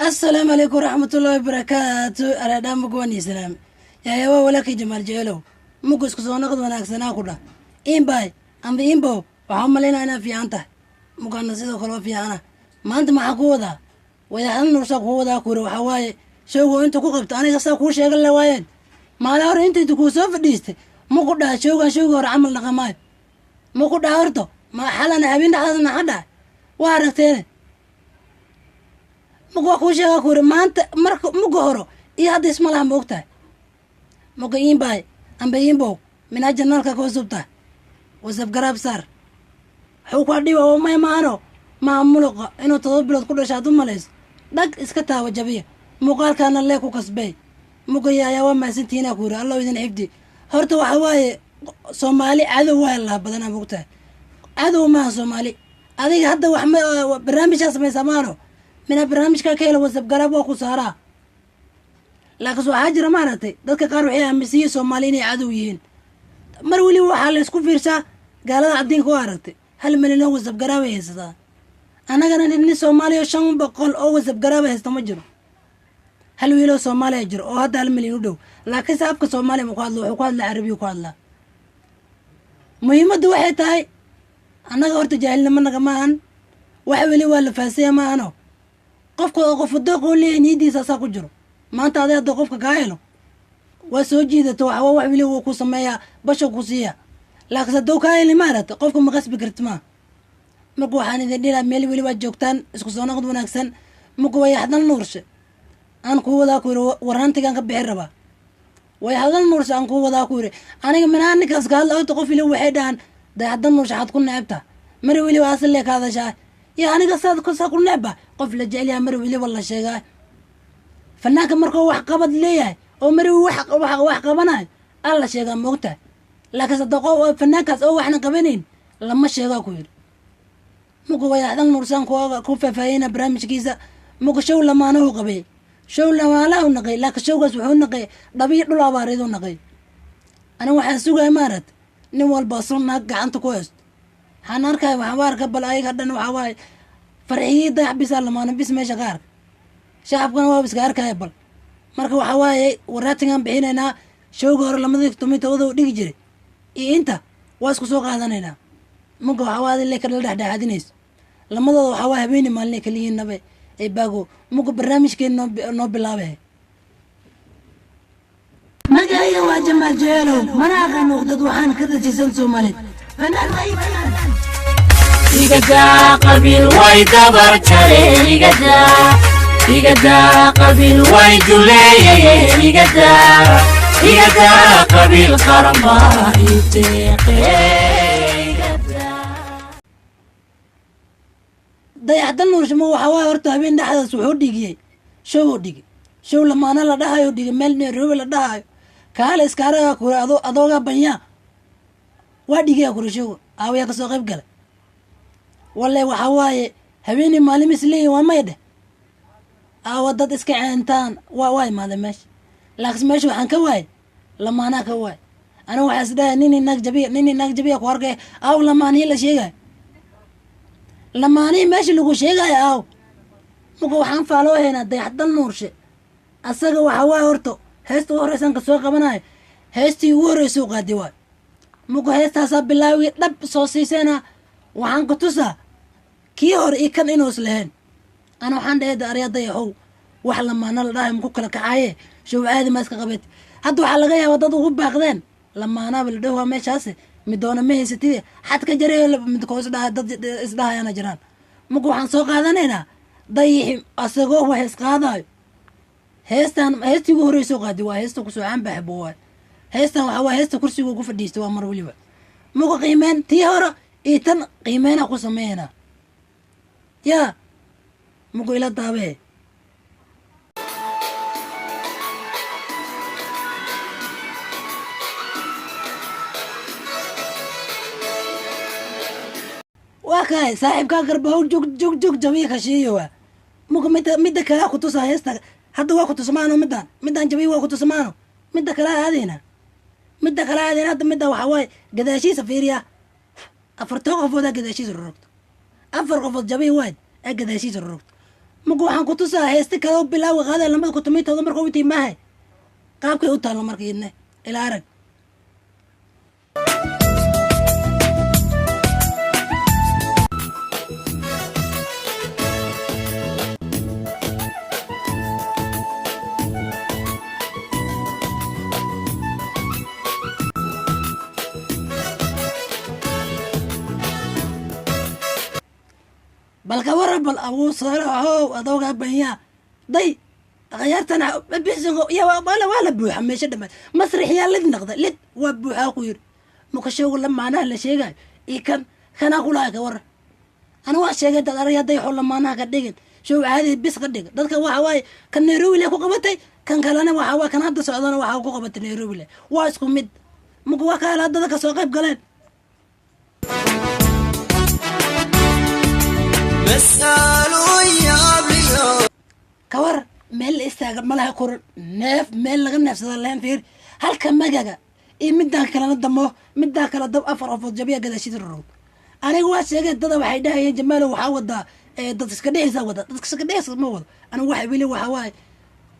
السلام عليكم ورحمة الله وبركاته. أنا دام مقواني سلام يا ولك جمال جيلو مقوس كسونا قد وناكسنا كله إن باي أم بإن بو وعملنا أنا في أنت مقارنة سيدو خلوا في أنا ما أنت مع قوة ويا هل نرسق هو ذا كورو حواي شو أنت كوكبت أنا قصة كور شيء قال وايد ما لا أنت تكون سوف ديست مقدر شو عمل نقماي مقدر أرتو ما حلنا هبين هذا حدا وارتين مقوا كوشة كور ما أنت مقهرو إيه هذا اسمه لها موقته مقيم باي أم بيم بو من أجل نالك كوسبته وسب قراب صار حوك وردي وما يمانو ما ملقى إنه تضبلت كل شيء ثم ليس دق إسكتها وجبيه مقال كان الله كوكسبي مقيا يا وما سنتينا كورة الله يدين حفدي هرتو حواي صومالي عدو الله بدنا موقته عدو ما صومالي هذيك حتى وحمي برنامج اسمه سمانو من البرنامج كاكيلا وسب قراب وخسارة لكن سو حاجة مارتي دك قارو حيا مسيح صوماليين عدويين مرولي وحال اسكو فيرسا قال عدين كوارتي هل من اللي وسب قراب هيستا أنا كان إني صومالي وشان بقول أو وسب قراب هيستا مجرو هل ويلو صومالي يجر أو هذا المليون دو لكن سابك صومالي مقادلو وقادل عربي وقادل مهمة دو حيتاي أنا قلت جاهلنا من كمان وحولي ولا فاسية ما أنا قف الدق اللي نيدي ساسا كجرو ما أنت هذا الدق قفك كايلو وسوجي ذا توح وحولي وكو سمايا بشو كوسيا لكن صدق كايل مارت قفك مقص بكرتما مقو حاني ذي لا ميلي ولي وجوكتان اسكو سونا قد وناكسن مقو يحضن نورش أنا كوا ذا كوري ورانتي كان كبير ربا ويحضن نورش أنا كوا ذا كوري أنا من أنك أسقال أو تقف لي وحيدان ده يحضن نورش حتكون نعبته مروي واصل لك هذا شيء يعني قصاد كوسا كل نعبة قف لجعل يا مروي والله شيء فناك مركو وح قبض ليه أو مروي وح قبنا الله شيء موته لكن صدقوا فناك أو إحنا قبنين لما شيء كوير مكو يحضن نورسان كوفة فاينا برامج كيسة مكو شو لما أنا هو قبي شو لما لا هو نقي لكن شو قص وحون نقي ضبيط ولا بارد نقي أنا واحد سوق إمارات نوال باصون نقع أنت كويس حناركا وحوار قبل أي قدن وحواي فرعي ضيع بيسال لما أنا بس ماشي غار شعب كان وابس غار كايبل مركو وحواي وراتين بحيننا شو غار لما ذيك تومي توضو ديجري إيه أنت واسكو سوق هذا هنا ممكن حواي اللي كان لده هادينيس لما ذو حواي بيني مالني كليين نبي إيه باقو ممكن برنامج كين نوب لابه ما جاي واجمال جيلو مناقة نقطة وحان كذا تسلسل مالت فنان ما يفنان إيجادا قبيل وايد برشلي إيجادا قبيل وايد ليه إيجادا قبيل خرما ضيعت النور شمو حواي ورته بين دحدا سوحو ديغي شو لما انا لا دحايو ديغي ملني روب لا دحايو كال اسكارا كور ادوغا بنيا واديغي كور شو اويا كسو قيب غلا والله وحواي هبيني مالي مسلي وميده ودد اسك عينتان واي ماذا ماشي لكن ماشي waxaan ka waay lama ana ka waay ana waxa isdaa nini nag jabiya ku argay aw lama ani la sheegay lama ani meeshi lagu sheegay aw mugo waxaan faalo heena dayaxdan nuurshe asaga waxa waay horto heesto horeysan ka soo qabanay heestii ugu horeyso qaadi waay mugo heestaas bilaawi dhab soo siisana waxaan ku tusaa kii hor i kan inuu islahayn أنا وحنا ده أريد يحو وحلا ما أنا لا هم كل كعاية شو عادي ماسك قبت حتى حلا جاي وضده غب أخذين لما أنا بالدوا ماشي هسه مدونا مه ستي حتى كجري متكوس ده إصلاح أنا جيران مكو حنسوق هذا هنا ضيح أسقوه وحس هذا هستي وهو يسوق هذا وهستو كسو عم بحبوه هستو كرسي وقف الديست وأمر ولي مكو قيمان تيهرا إيتن قيمان أكو سمينا يا مكو إلى الطابع وكاي صاحب كاكر بهو جوك جميع كشيوه مكو مدة كلا كتوسا هيستا حتى واكو تسمانو مدان جميع واكو تسمانو مدة كلا هذينا هذا مدة وحواي قداشي سفيريا أفرتوق فودا قداشي الرقط أفر قفض جميع وايد قداشي الرقط mugo waxaan ku tusaa heesti kale oo bilaawa qaada lamada kutumaytooda marka u tiimaahay qaabkay u taalla markiidne ila arag balka waran bal abuu saalaxow adoogaa banyaa day akhyaartana bixsingo iyo waa la buuxa meesha dhammaad masrixyaa lid naqda lid waa buuxaa ku yiri mukashowga lamaanaha la sheegayo iyo kanaa kulahay ka waran ana waa sheegay dad araya dayxo lamaanaha ka dhigin show caadi bis ka dhig dadka waxa waaye kan Nairobi le ku qabatay kan kalena waxa waa kan hadda socdana waxa ku qabatay Nairobi le waa isku mid mugo waa kala dadka ka soo qayb galeen kawar meel istaaga malaha kur neef meel laga neefsada leen fiir halka magaga iyo midaan kalena damo midaan kala dab afar qof jabiya gadashid rurud aniga waa sheegay dada waxay dhahayeen jamaalo waxa wada dad iska dhexisa wada dad iska dhexisa ma wada aniga waxa wili waxa waay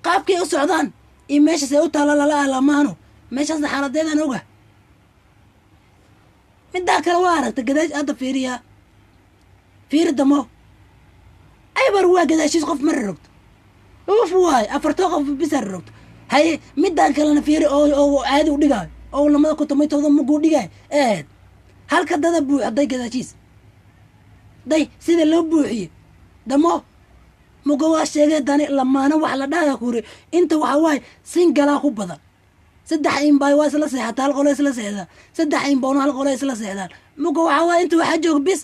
qaabkay u socdaan iyo meesha say u taala la alamaano meeshaas xaaladeedan oga midaan kala waa aragta gadash hadda fiiriya fiir damo aybar waa gadashid qof mar rogto oof waay afarto qof bisar rogto hay midaan kalena fiiri oo caadi u dhigay oo lamada kutumaytooda mugu dhigay halka dada buuxday gadashiis day sida loo buuxiyo damo mugo waa sheegay dani lamaana wax la dhaaya kuri inta waxa waay singala ku badan saddex in bay waa isla seexataa hal qolo isla seexdaan saddex in boono hal qolo isla seexdaan mugo waxa waay inta waxa joog bis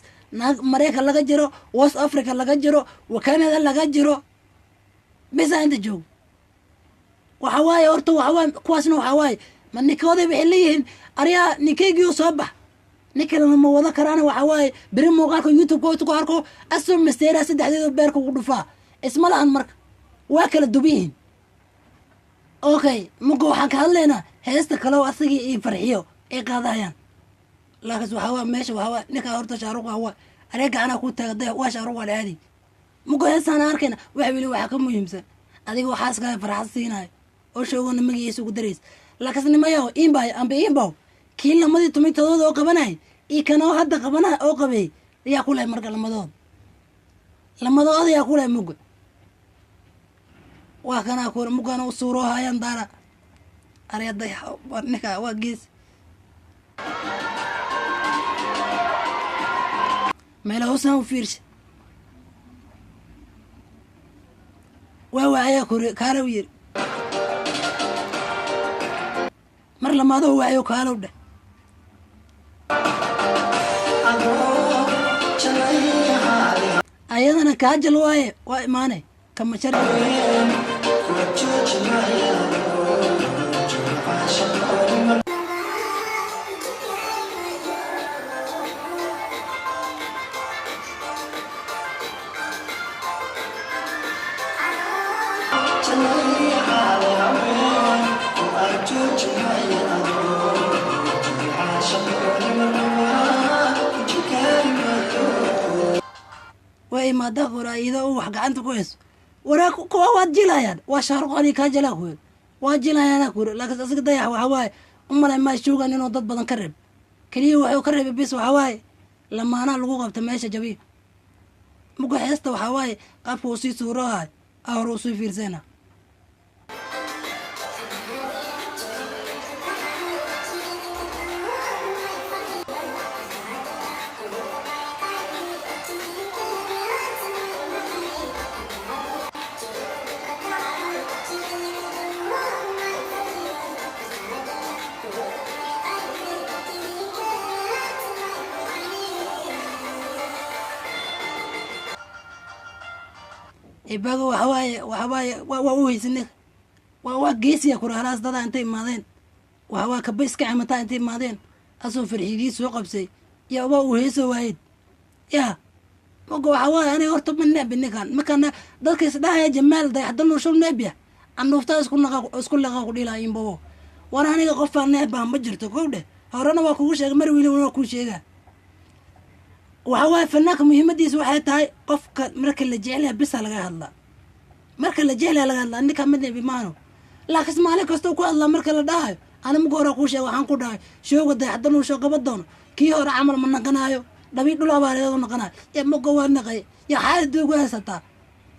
Mareykan laga jiro West Africa laga jiro wa Canada laga jiro bisa inta joog waxa waaye horta waxa waaye kuwaasna waxa waaye ma ninkooda waxay leeyihiin ariya ninkeygii soo bax ninkan ma wada karaan waxa waaye bari muuqaalka YouTube ku arko asoo masteera saddexdeedo beerka ugu dhufaa isma lahan marka waa kala dubiin okay mugo waxaan ka hadlaynaa heesta kale oo asagii iyo farxiyo ay qaadayaan laakiin waxa waa meesha waxa waa ninka horta shaaruq waa areega ana ku taagay waa shaaruq wala aadi mugo heesana arkayna waxa wili waxa ka muhiimsan adiga waxa iska farxad siinay oo sheegona magiisa ugu dareys laakiin nimayo inbay amba inbow kiin lamadii tumitooda oo qabanay iyo kan oo hadda qabana oo qabay ayaa kulay marka lamadooda ayaa kulay mugo waa kana ku mugana u suuro hayaan dara ariyada ninka waa gees meel hoosan u fiirsi waa ayaa kore kaala u yiri mar lamaado waayo kaala u dheh ayadana kaajal waaye waa imaanay kama shar way maada qoraayada oo wax gacanta ku hayso waraa kuwa waad jilayaan waa shaaruqani ka jala ku waa jilayaan ku laakiin asiga dayax waxa waaye umalay ma shoogan inuu dad badan ka reeb kaliya wuxuu ka reebay bis waxa waaye lamaana lagu qabta meesha jabi mugo heesta waxa waaye qaabku uu sii suurahay awro soo fiirsana ibago waxa waaye waa u haysanay waa geesiya kuraalaas dada intay imaadeen waxa waa ka bayska camata intay imaadeen asoo farxigii soo qabsay yaa waa u heeso waayid yaa mugo waxa waaye aniga horta ma neeb ninkan markana dadka isdhahaya jamaal dayaxda nuushul neebya anuufta isku laqa ku dhilaayin bobo war aniga qofaan neeb baan ma jirto kow dheh horena waa kugu sheegay mar wili waa kuu sheegaa وحواي فناك مهمة دي سوحي تاي قفك مركز اللي جعلها بس على هذا مركز اللي جعلها على هذا إنك مدني بمانو لكن اسمع لك استوكوا الله مركز اللي أنا مقورا كوشة وحنكو داي شو قد يحضرون شو قبضون كي هو عمل من نقنايو دبي دلوا باريو نقنا يا مقوا نقي يا حاد دوغا ستا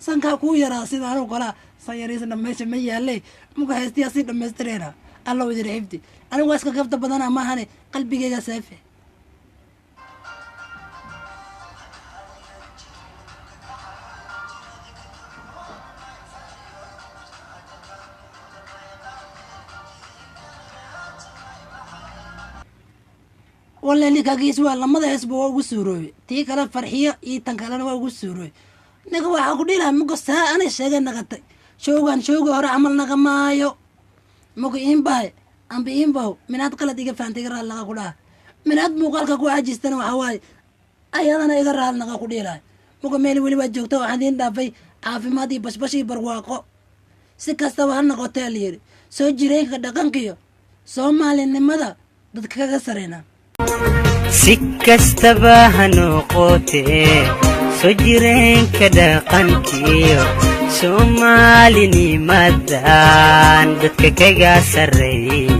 سانكا كو يرا سيدا أنا قلا سيريس نمشي مية لي مقا هستي أصير نمسترينا الله ويدري حفتي أنا واسكا كفت بدنا ما هني قلبي جا سافه والله اللي كاجيس ولا ما ده يسبوا وجسوروي تيجي كلام فرحية يتنكلنا وجسوروي نقول أقول لها مقصها أنا الشيء نقطة شو هرا عملنا كمايو مقول إيه باي أم بيم باو من أتقل تيجي فان تيجي راه لقى كلها من أت مقال كقول عجزتنا وحواي أيضا أنا يقرأ لنا كقول لها مقول ميلي ولي وجهته وعندين دافي عافي ما دي بس يبرواقو سكستوا هنا قتالير سو جرين كدقن كيو سو مالين ماذا دتك كسرنا si kastaba ha noqotee soo jireenka dhaqankiyo soomaalinimadan dadka kaga sarreeyay